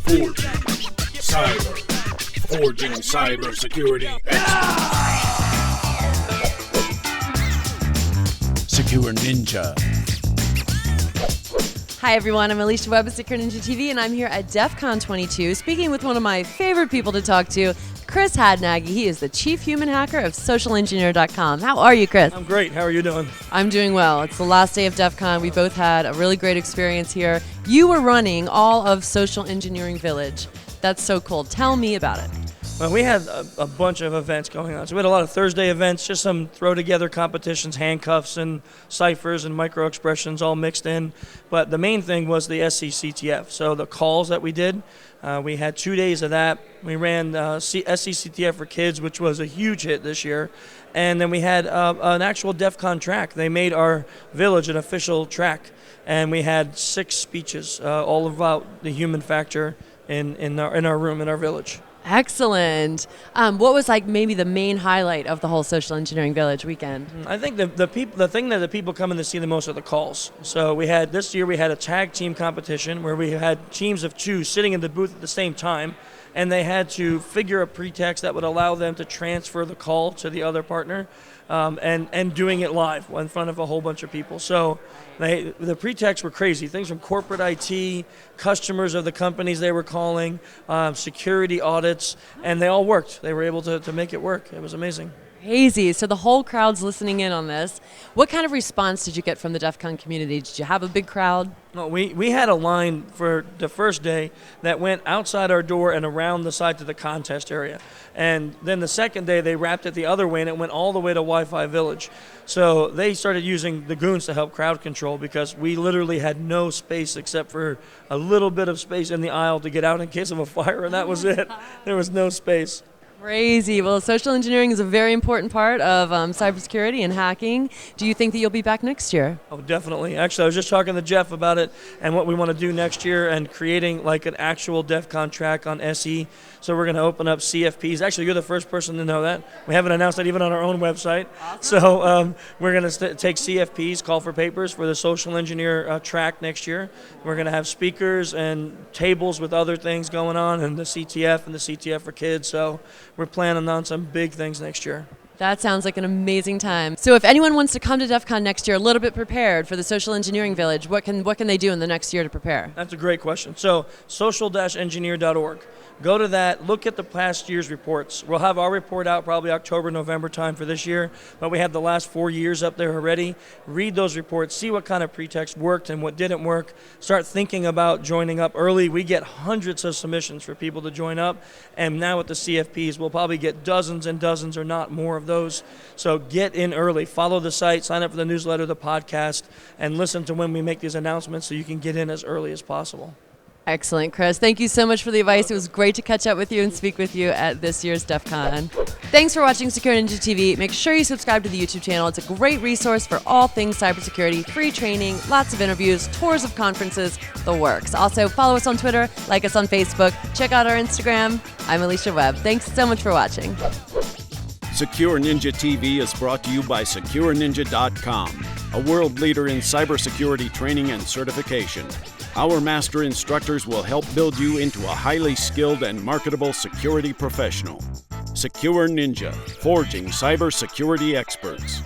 Forging cybersecurity Secure Ninja. Hi everyone, I'm Alicia Webb of SecureNinjaTV, and I'm here at DEFCON 22 speaking with one of my favorite people to talk to, Chris Hadnagy. He is the Chief Human Hacker of SocialEngineer.com. How are you, Chris? I'm great. How are you doing? I'm doing well. It's the last day of DEFCON. We both had a really great experience here. You were running all of Social Engineering Village. That's so cool. Tell me about it. Well, we had a bunch of events going on. So we had a lot of Thursday events, just some throw-together competitions, handcuffs and ciphers and micro-expressions all mixed in. But the main thing was the SCCTF. So the calls that we did, we had 2 days of that. We ran SCCTF for Kids, which was a huge hit this year. And then we had an actual DEFCON track. They made our village an official track. And we had 6 speeches, all about the human factor in our room, in our village. Excellent. What was like maybe the main highlight of the whole Social Engineering Village weekend? I think the thing that the people come in to see the most are the calls. So this year we had a tag team competition where we had teams of 2 sitting in the booth at the same time, and they had to figure a pretext that would allow them to transfer the call to the other partner, and doing it live in front of a whole bunch of people. So the pretexts were crazy. Things from corporate IT, customers of the companies they were calling, security audits, and they all worked. They were able to make it work. It was amazing. Crazy. So the whole crowd's listening in on this. What kind of response did you get from the DEFCON community? Did you have a big crowd? No, we had a line for the first day that went outside our door and around the side to the contest area. And then the second day they wrapped it the other way and it went all the way to Wi-Fi Village. So they started using the goons to help crowd control because we literally had no space except for a little bit of space in the aisle to get out in case of a fire, and that was it. There was no space. Crazy. Well, social engineering is a very important part of cybersecurity and hacking. Do you think that you'll be back next year? Oh, definitely. Actually, I was just talking to Jeff about it and what we want to do next year and creating like an actual DEFCON track on SE. So we're going to open up CFPs. Actually, you're the first person to know that. We haven't announced that even on our own website. Awesome. So we're going to take CFPs, call for papers, for the social engineer track next year. We're going to have speakers and tables with other things going on, and the CTF and the CTF for Kids. So we're planning on some big things next year. That sounds like an amazing time. So if anyone wants to come to DEFCON next year a little bit prepared for the Social Engineering Village, what can they do in the next year to prepare? That's a great question. So social-engineer.org. Go to that, look at the past year's reports. We'll have our report out probably October, November time for this year, but we have the last 4 years up there already. Read those reports, see what kind of pretext worked and what didn't work. Start thinking about joining up early. We get hundreds of submissions for people to join up, and now with the CFPs, we'll probably get dozens and dozens or not more of those. So get in early. Follow the site, sign up for the newsletter, the podcast, and listen to when we make these announcements so you can get in as early as possible. Excellent, Chris. Thank you so much for the advice. It was great to catch up with you and speak with you at this year's DEFCON. Thanks for watching Secure Ninja TV. Make sure you subscribe to the YouTube channel. It's a great resource for all things cybersecurity, free training, lots of interviews, tours of conferences, the works. Also, follow us on Twitter, like us on Facebook, check out our Instagram. I'm Alicia Webb. Thanks so much for watching. Secure Ninja TV is brought to you by SecureNinja.com, a world leader in cybersecurity training and certification. Our master instructors will help build you into a highly skilled and marketable security professional. Secure Ninja, forging cybersecurity experts.